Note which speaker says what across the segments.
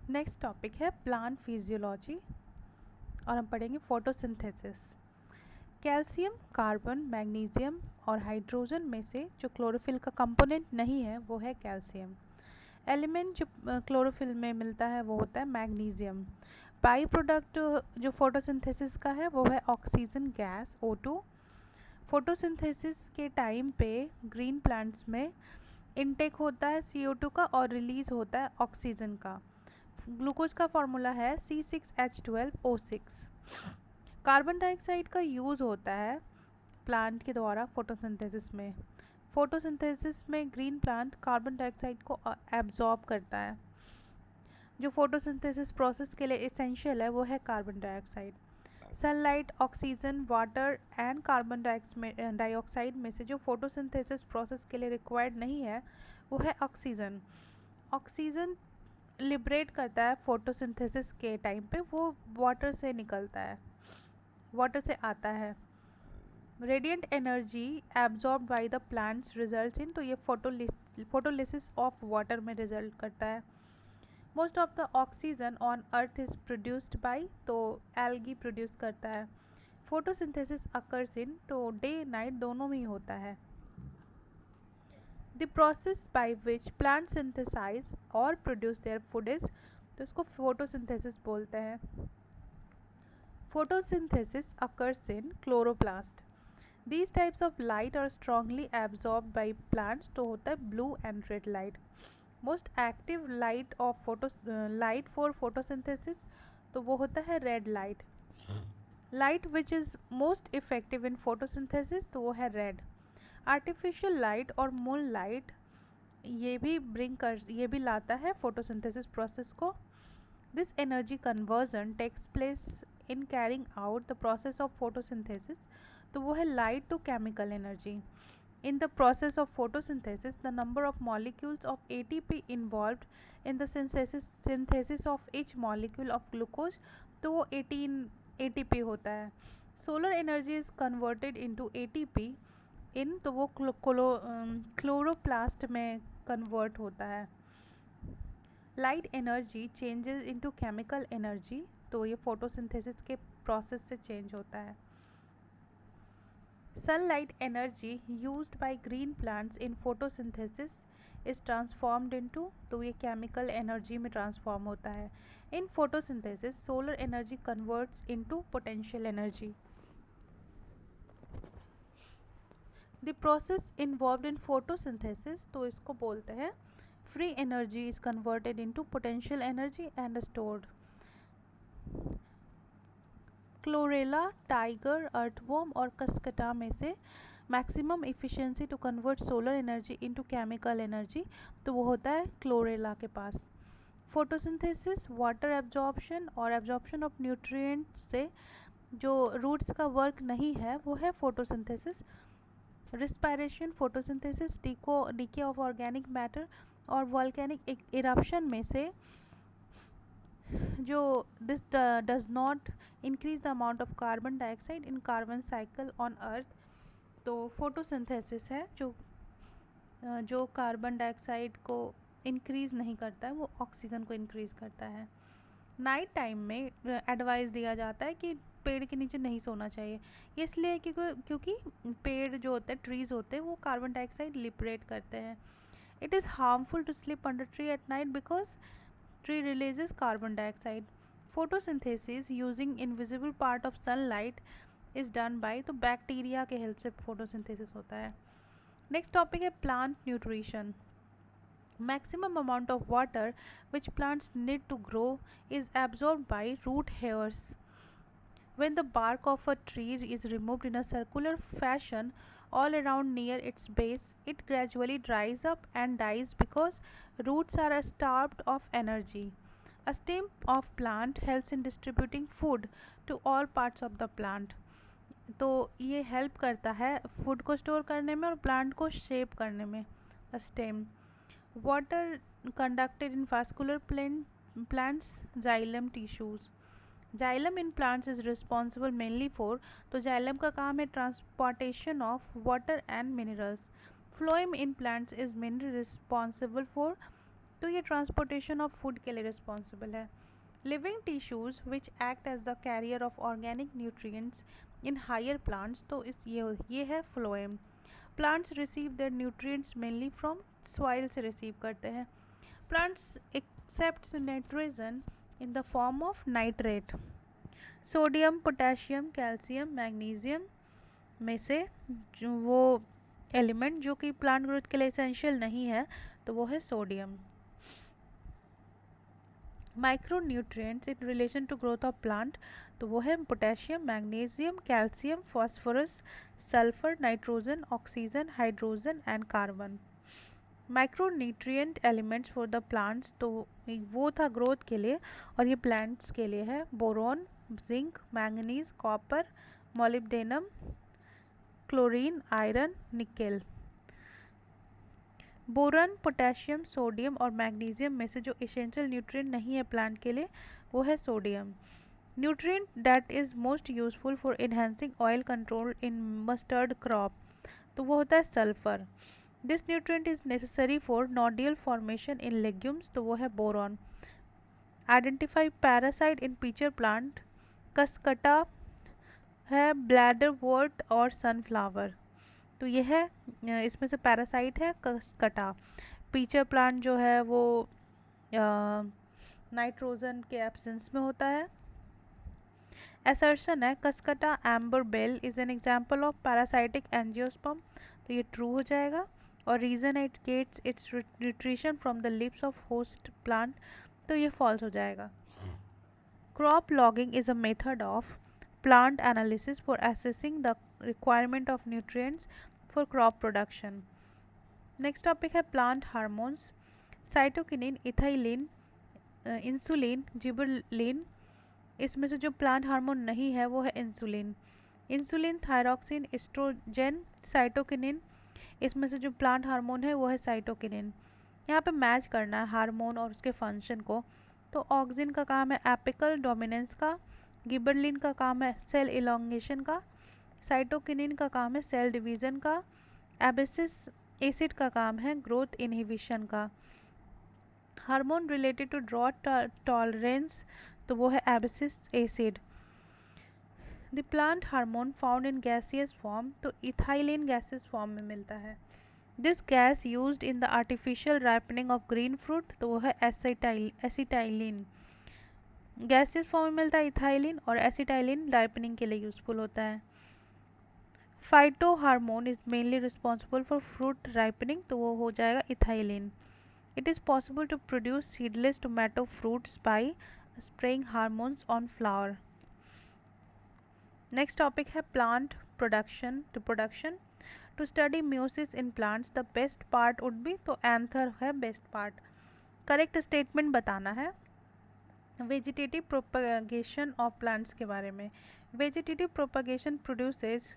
Speaker 1: Next topic है plant physiology और हम पढ़ेंगे फोटोसिंथेसिस। कैल्शियम, कार्बन, मैग्नीशियम और हाइड्रोजन में से जो क्लोरोफिल का कंपोनेंट नहीं है वो है कैल्शियम। एलिमेंट जो क्लोरोफिल में मिलता है वो होता है मैग्नीशियम। बाई प्रोडक्ट जो फोटोसिंथेसिस का है वो है ऑक्सीजन गैस O2। फोटोसिंथेसिस के टाइम पे ग्रीन प्लांट्स में इनटेक होता है CO2 का और रिलीज होता है ऑक्सीजन का। ग्लूकोज का फॉर्मूला है C6H12O6। कार्बन डाइऑक्साइड का यूज़ होता है प्लांट के द्वारा फोटोसिंथेसिस में। फोटोसिंथेसिस में ग्रीन प्लांट कार्बन डाइऑक्साइड को एब्जॉर्ब करता है। जो फोटोसिंथेसिस प्रोसेस के लिए एसेंशियल है वो है carbon dioxide. Sunlight, oxygen, water and carbon dioxide में से जो फोटोसिंथेसिस प्रोसेस के लिए रिक्वायर्ड नहीं है वो है ऑक्सीजन। ऑक्सीजन लिबरेट करता है फोटोसिंथेसिस के टाइम पे, वो वाटर से निकलता है, वाटर से आता है। Radiant energy absorb by the plants results in, तो ये फोटोलिसिस ऑफ वाटर में रिजल्ट करता है। Most of the oxygen on earth is produced by, तो एल्गी प्रोड्यूस करता है। फोटोसिंथेसिस अकर्स इन, तो डे नाइट दोनों में ही होता है। The process by which plant synthesise और प्रोड्यूस देयर फूड इज, तो इसको फोटोसिंथेसिस बोलते हैं। Photosynthesis occurs in chloroplast. These types of light are strongly absorbed by plants, तो होता है blue and red light. Most active light for photosynthesis, तो वो होता है red light. Light which is most effective in photosynthesis, तो वो है red. Artificial light और moonlight ये भी लाता है photosynthesis process को. This energy conversion takes place in carrying out the process of photosynthesis, तो वो है light to chemical energy. In the process of photosynthesis, the number of molecules of ATP involved in the synthesis of each molecule of glucose, तो वो 18 ATP होता है. Solar energy is converted into ATP in, तो वो chloroplast में convert होता है. Light energy changes into chemical energy, तो ये फोटोसिंथेसिस के प्रोसेस से चेंज होता है. Sunlight energy used by green plants in photosynthesis is transformed into, तो ये केमिकल एनर्जी में ट्रांसफॉर्म होता है. In photosynthesis solar energy converts into potential energy. The process involved in photosynthesis, तो इसको बोलते हैं free energy is converted into potential energy and stored. Chlorella, tiger, earthworm और कस्कटा में से maximum efficiency to convert solar energy into chemical energy, तो वो होता है क्लोरेला के पास. फोटोसिंथेसिस वाटर एब्जॉर्प्शन और एब्जॉर्प्शन ऑफ न्यूट्रिएंट्स से जो रूट्स का वर्क नहीं है वो है photosynthesis. Respiration, photosynthesis, decay of organic matter और वॉल्केनिक इरप्शन में से जो this does not increase the amount of carbon dioxide in carbon cycle on अर्थ, तो फोटोसिंथेसिस है जो कार्बन डाइऑक्साइड को इंक्रीज़ नहीं करता है, वो ऑक्सीजन को इंक्रीज़ करता है. नाइट टाइम में एडवाइस दिया जाता है कि पेड़ के नीचे नहीं सोना चाहिए. ये इसलिए क्योंकि पेड़ जो होते हैं, ट्रीज़ होते हैं, वो कार्बन डाइऑक्साइड लिबरेट करते हैं. It is harmful to sleep under tree at night because tree releases carbon dioxide. Photosynthesis using invisible part of sunlight is done by, तो बैक्टीरिया के हेल्प से फोटोसिंथेसिस होता है. नेक्स्ट टॉपिक है plant nutrition. Maximum amount of water which plants need to grow is absorbed by root hairs. When the bark of a tree is removed in a circular fashion all around near its base, it gradually dries up and dies because roots are starved of energy. A stem of plant helps in distributing food to all parts of the plant. तो ये help करता है food को store करने में और plant को shape करने में. Stem water conducted in vascular plants xylem tissues. Xylem in plants is responsible mainly for, तो जाइलम का काम है transportation of water and minerals. Phloem in plants is mainly responsible for, तो ये ट्रांसपोर्टेशन ऑफ फूड के लिए responsible है। Living tissues which act as the carrier of organic nutrients in higher plants, तो ये है phloem. Plants receive their nutrients mainly from soil से receive करते हैं। Plants accept nitrogen in the form of nitrate. Sodium, potassium, calcium, magnesium में से जो वो एलिमेंट जो कि प्लांट ग्रोथ के लिए एसेंशियल नहीं है, तो वो है sodium. Micro nutrients in relation to growth of plant, तो वो है potassium, magnesium, calcium, phosphorus, sulphur, nitrogen, oxygen, hydrogen and carbon. Micro nutrient elements for the plants, तो वो था ग्रोथ के लिए, और ये प्लांट्स के लिए है boron, zinc, manganese, copper, molybdenum, chlorine, iron, nickel. Boron, potassium, sodium और मैग्नीशियम में से जो एसेंशियल न्यूट्रिएंट नहीं है प्लांट के लिए, वो है sodium. Nutrient that is most useful for enhancing oil control in mustard crop, तो वो होता है sulphur. This nutrient is necessary for nodule formation in legumes, तो वो है बोरॉन। आइडेंटिफाई पैरासाइट इन पीचर प्लांट, कसकटा है, ब्लैडर वर्ट और सनफ्लावर, तो ये है इसमें से पैरासाइट है कसकटा। पीचर प्लांट जो है वो नाइट्रोजन के एब्सेंस में होता है। असर्शन है कसकटा एम्बर बेल is an example of parasitic angiosperm, तो ये ट्रू हो जाएगा। और reason it gets its nutrition from the lips of host plant, तो ये फॉल्स हो जाएगा। Crop logging is a method of plant analysis for assessing the requirement of nutrients for crop production. Next topic है plant hormones, cytokinin, ethylene, insulin, gibberellin. इसमें से जो plant hormone नहीं है वो है insulin. Insulin, thyroxine, oestrogen, cytokinin, इसमें से जो प्लांट हार्मोन है वो है साइटोकिनिन। यहाँ पे मैच करना है हार्मोन और उसके फंक्शन को, तो ऑक्सिन का काम है एपिकल डोमिनेंस का, गिबरलिन का काम है सेल इलोंगेशन का, साइटोकिनिन का काम है सेल डिवीज़न का, एबिसिस एसिड का काम है ग्रोथ इनहिबिशन का। Hormone related to drought tolerance, तो वो है abscisic acid. The plant hormone found in gaseous form, तो इथाइलिन गैसियस फॉर्म में मिलता है। This gas used in the artificial ripening of green fruit, तो वो है एसिटाइलिन। गैसियस फॉर्म में मिलता है इथाइलिन, और एसिटाइलिन राइपनिंग के लिए यूजफुल होता है। Phyto hormone is mainly responsible for fruit ripening, तो वो हो जाएगा ethylene. It is possible to produce seedless tomato fruits by spraying hormones on flower. Next topic है plant production, reproduction. To study meiosis in plants the best part would be, तो anther है best part. Correct statement बताना है। Vegetative propagation of plants के बारे में, vegetative propagation produces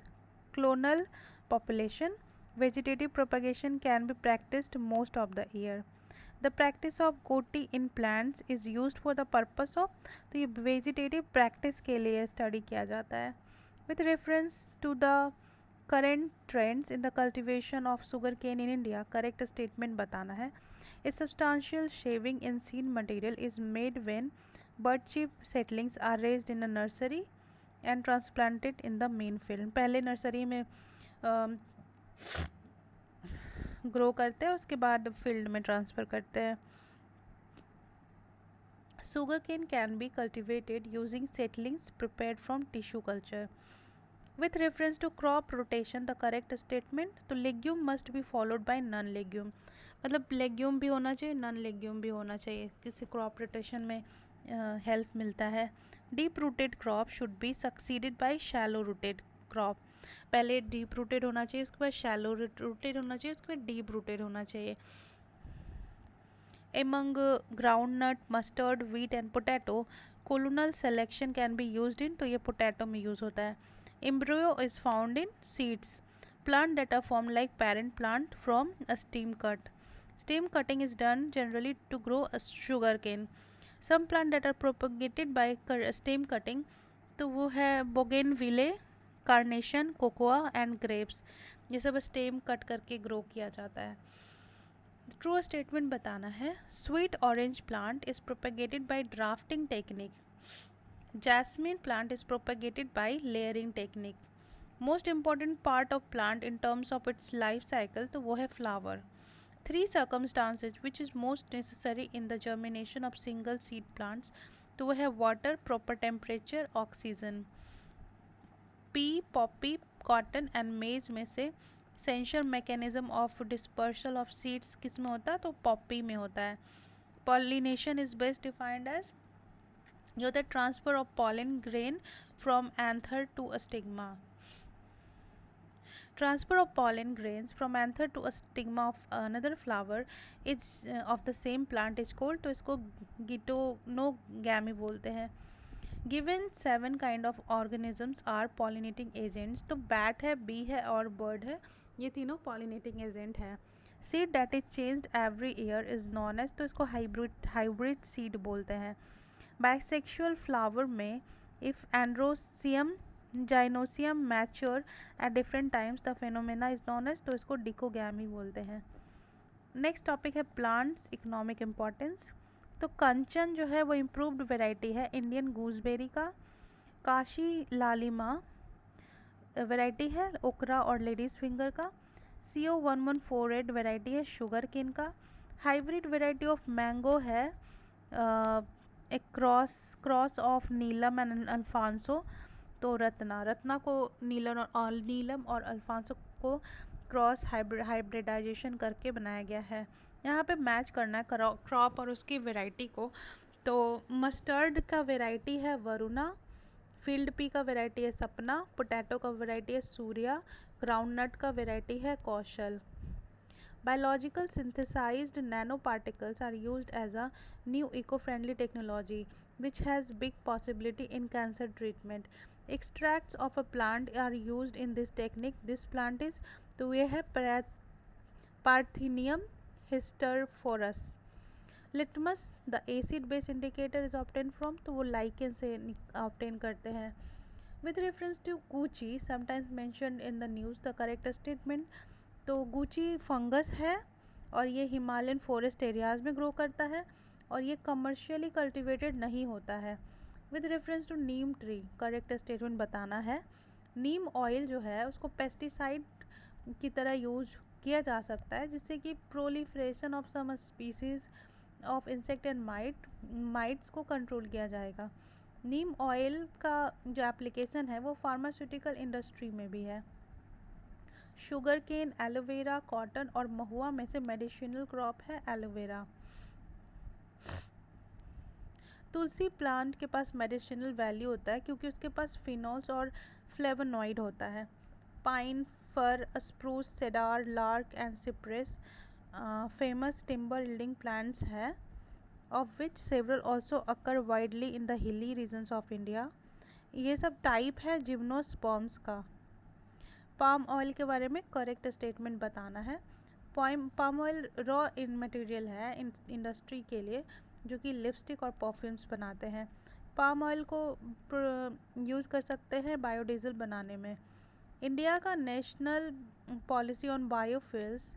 Speaker 1: clonal population. Vegetative propagation can be practised most of the year. The practice of गोटी in plants is used for the purpose of, तो ये vegetative practice के लिए study किया जाता है। With reference to the current trends in the cultivation of sugar cane in India, correct statement बताना है। A substantial shaving in seed material is made when birdship seedlings are raised in a nursery and transplanted in the main field. पहले nursery में grow करते हैं, उसके बाद field में transfer करते हैं। Sugarcane can be cultivated using seedlings prepared from tissue culture. With reference to crop rotation, the correct statement, तो legume must be followed by non-legume, मतलब लेग्यूम भी होना चाहिए, नॉन लेग्यूम भी होना चाहिए, किसी क्रॉप रोटेशन में हेल्प मिलता है। Deep rooted crop should be succeeded by shallow rooted crop, पहले डीप रूटेड होना चाहिए, उसके बाद शैलो रूटेड होना चाहिए, उसके बाद डीप रूटेड होना चाहिए। Among ground nut, mustard, wheat and potato clonal selection can be used in, तो ये पोटैटो में यूज़ होता है। Embryo is found in seeds, plant that are formed like parent plant from a stem cut. Stem cutting is done generally to grow a sugar cane. Some plant that are propagated by stem cutting, तो वो है बोगेनविले, carnation, cocoa and grapes, ये सब stem cut करके grow किया जाता है। True statement बताना है। Sweet orange plant is propagated by drafting technique. Jasmine plant is propagated by layering technique. Most important part of plant in terms of its life cycle, तो वो है flower. Three circumstances which is most necessary in the germination of single seed plants, तो वो है water, proper temperature, oxygen. Pea, poppy, cotton and maize में से essential mechanism of dispersal of seeds किस में होता है, तो पॉपी में होता है। Pollination is best defined as, ये होता है transfer of pollen grain from anther to a stigma. Transfer of pollen grains from anther to a stigma of another flower is of the same plant is called, तो इसको गिटोनोगैमी बोलते हैं। Given 7 kind of organisms are pollinating agents, तो bat है, bee है और bird है, ये तीनों pollinating agent है। Seed that is changed every year is known as, तो इसको hybrid seed बोलते हैं। Bisexual flower में if androecium gynoecium mature at different times the phenomena is known as, तो इसको डिकोगैमी बोलते हैं। नेक्स्ट टॉपिक है प्लांट्स इकोनॉमिक इम्पॉर्टेंस। तो कंचन जो है वो इम्प्रूव्ड वेराइटी है इंडियन गूसबेरी का। काशी लालिमा वेराइटी है ओकरा और लेडीज फिंगर का। CO1148 वेराइटी है शुगर केन का। हाइब्रिड वेराइटी ऑफ मैंगो है एक cross of Neelam and Alphonso, तो रत्ना को नीलम और अल्फांसो को क्रॉस हाइब्रिडाइजेशन करके बनाया गया है। यहाँ पे मैच करना है क्रॉप और उसकी वैरायटी को। तो मस्टर्ड का वैरायटी है वरुणा, फील्ड पी का वैरायटी है सपना, पोटैटो का वैरायटी है सूर्या, ग्राउंडनट का वैरायटी है कौशल। Biological synthesized nanoparticles are used as a new eco-friendly technology which has big possibility in cancer treatment. Extracts of a plant are used in this technique. This plant is, तो ये है Parthenium hysterphorus. Litmus, the acid base indicator is obtained from, तो वो lichen से obtain करते हैं। With reference to Gucci, sometimes mentioned in the news, the correct statement, तो gucchi fungus है और ये हिमालयन फॉरेस्ट एरियाज़ में ग्रो करता है और ये कमर्शियली कल्टिवेटेड नहीं होता है। With reference to neem tree, correct statement बताना है। नीम ऑयल जो है उसको पेस्टिसाइड की तरह यूज किया जा सकता है जिससे कि proliferation of some species of insect and mites को कंट्रोल किया जाएगा। नीम ऑयल का जो एप्लीकेशन है वो फार्मास्यूटिकल इंडस्ट्री में भी है। शुगर केन, एलोवेरा, कॉटन और महुआ में से मेडिसिनल क्रॉप है एलोवेरा। तुलसी प्लांट के पास मेडिसिनल वैल्यू होता है क्योंकि उसके पास फिनॉल्स और फ्लेवोनॉइड होता है। Pine, fir, spruce, cedar, larch and cypress famous timber yielding plants है, of which several also occur widely in the hilly regions of India. ये सब टाइप है जिम्नोस्पर्म्स का। पाम ऑयल के बारे में करेक्ट स्टेटमेंट बताना है। पाम ऑयल रॉ इन मटेरियल है इंडस्ट्री के लिए जो कि लिपस्टिक और परफ्यूम्स बनाते हैं। पाम ऑयल को यूज़ कर सकते हैं बायोडीज़ल बनाने में। इंडिया का नेशनल पॉलिसी ऑन बायोफ्यूल्स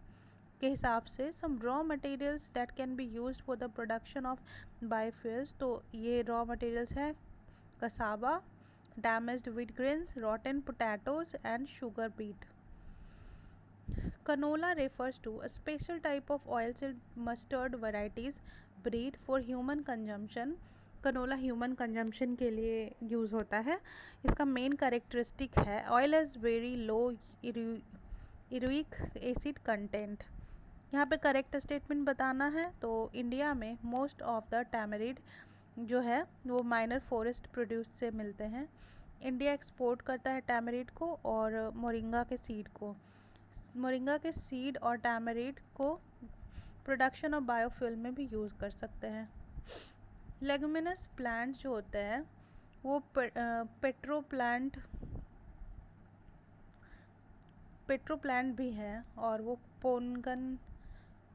Speaker 1: के हिसाब से some raw materials that can be used for the production of biofuels, तो ये रॉ मटेरियल्स हैं cassava, damaged wheat grains, rotten potatoes and sugar beet. Canola refers to a special type of oilseed mustard varieties bred for human consumption. Canola human consumption के लिए use होता है। इसका main characteristic है oil has very low erucic acid content. यहाँ पे correct statement बताना है। तो इंडिया में मोस्ट ऑफ द टैमरिड जो है वो माइनर फॉरेस्ट प्रोड्यूस से मिलते हैं। इंडिया एक्सपोर्ट करता है टैमरिड को और मोरिंगा के सीड को। मोरिंगा के सीड और टैमरिड को प्रोडक्शन ऑफ बायोफ्यूल में भी यूज़ कर सकते हैं। लेगुमिनस प्लांट जो होते हैं वो पेट्रो प्लांट भी हैं और वो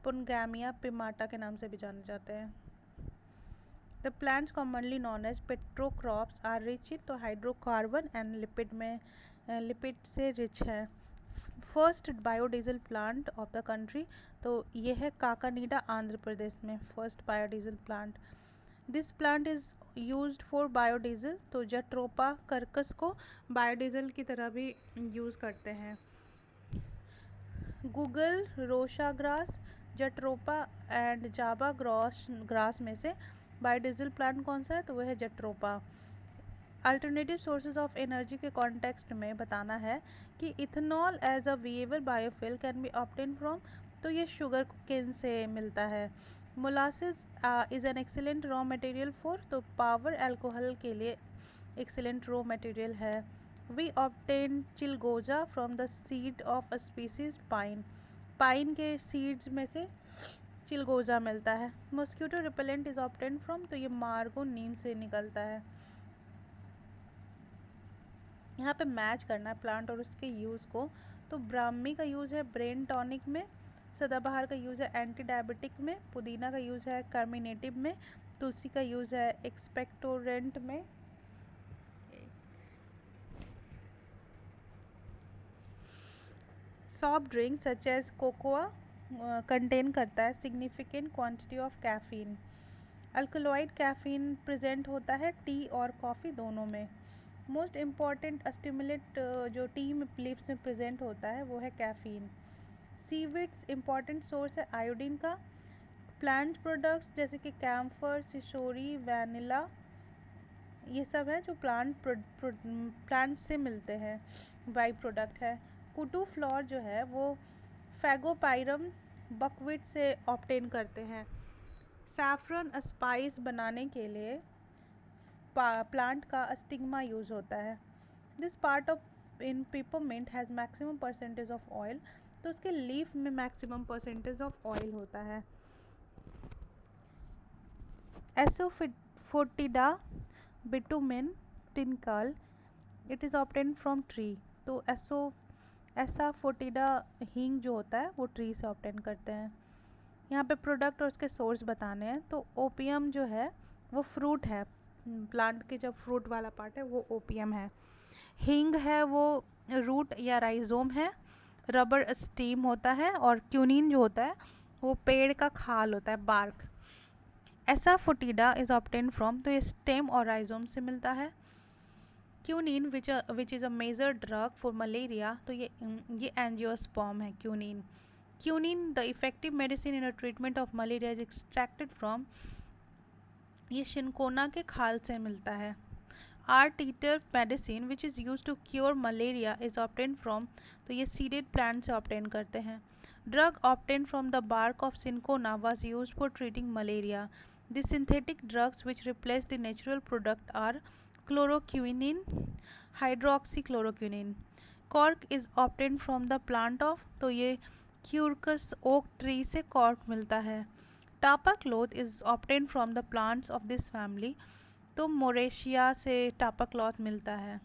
Speaker 1: पुनगैमिया पिमाटा के नाम से भी जाने जाते हैं। The plants commonly known as petrocrops are rich in तो हाइड्रोकार्बन एंड लिपिड से रिच है। First biodiesel plant of the country, तो ये है काकानीडा आंध्र प्रदेश में first biodiesel plant. This plant is used for biodiesel. तो जट्रोपा कर्कस को बायोडीजल की तरह भी यूज़ करते हैं। गूगल, रोशा grass, jatropha and Java grass में से बायोडीजल प्लांट कौन सा है? तो वह है jatropha. Alternative sources of energy के कॉन्टेक्स्ट में बताना है कि ethanol as a viable biofuel can be obtain from. तो ये शुगर केन से मिलता है। Molasses is an excellent raw material for. तो पावर अल्कोहल के लिए एक्सीलेंट रॉ मटेरियल है। वी ऑब्टेन चिलगोजा from the seed of a species pine. Pine के सीड्स में से चिलगोजा मिलता है। Mosquito repellent is obtain from. तो ये मार्गो नीम से निकलता है। यहाँ पे मैच करना है प्लांट और उसके यूज़ को। तो ब्राह्मी का यूज़ है ब्रेन टॉनिक में, सदाबहार का यूज़ है एंटी डायबिटिक में, पुदीना का यूज़ है कार्मिनेटिव में, तुलसी का यूज़ है एक्सपेक्टोरेंट में। Soft drink such as cocoa contain करता है significant quantity of caffeine. Alkaloid caffeine present होता है टी और कॉफ़ी दोनों में। मोस्ट इम्पॉर्टेंट स्टिमुलेंट जो टी में लीव्स में प्रेजेंट होता है वो है कैफ़ीन। सीविड्स इम्पॉर्टेंट सोर्स है आयोडीन का। प्लांट प्रोडक्ट्स जैसे कि कैम्फर, सिसोरी, वैनिला, ये सब है जो प्लांट से मिलते हैं, बाई प्रोडक्ट है। कुटू फ्लोर जो है वो फैगोपाइरम बकवीट से ऑब्टेन करते हैं। सैफरन स्पाइस बनाने के लिए प्लांट का स्टिग्मा यूज़ होता है। This part of in peppermint has maximum percentage of oil. तो उसके लीफ में मैक्सिमम परसेंटेज ऑफ ऑयल होता है। Asafoetida bitumen tincal it is obtain from tree. तो एसाफोटिडा हींग जो होता है वो ट्री से ऑब्टेन करते हैं। यहाँ पे प्रोडक्ट और उसके सोर्स बताने हैं। तो ओपियम जो है वो फ्रूट है, प्लांट के जब फ्रूट वाला पार्ट है वो ओपियम है। हींग है वो रूट या राइजोम है। रबर स्टीम होता है और क्यूनिन जो होता है वो पेड़ का खाल होता है, bark. Asafoetida is obtain from. तो ये स्टेम और राइजोम से मिलता है। Quinine which is a major drug for malaria. तो ये एंजियोस्पर्म है quinine. Quinine the effective medicine in a treatment of malaria is extracted from. ये शिनकोना के खाल से मिलता है। आर्टीटर medicine which is use to cure malaria is obtain from. तो ये सीडेड प्लांट से ऑब्टेन करते हैं। Drug obtain from the bark of cinchona was use for treating malaria. The synthetic drugs which replace the natural product are chloroquinine, hydroxychloroquinine. Cork is obtain from the plant of. तो ये Quercus oak tree से cork मिलता है। Tapa cloth is obtain from the plants of this family. तो Moraceae से टापा cloth मिलता है।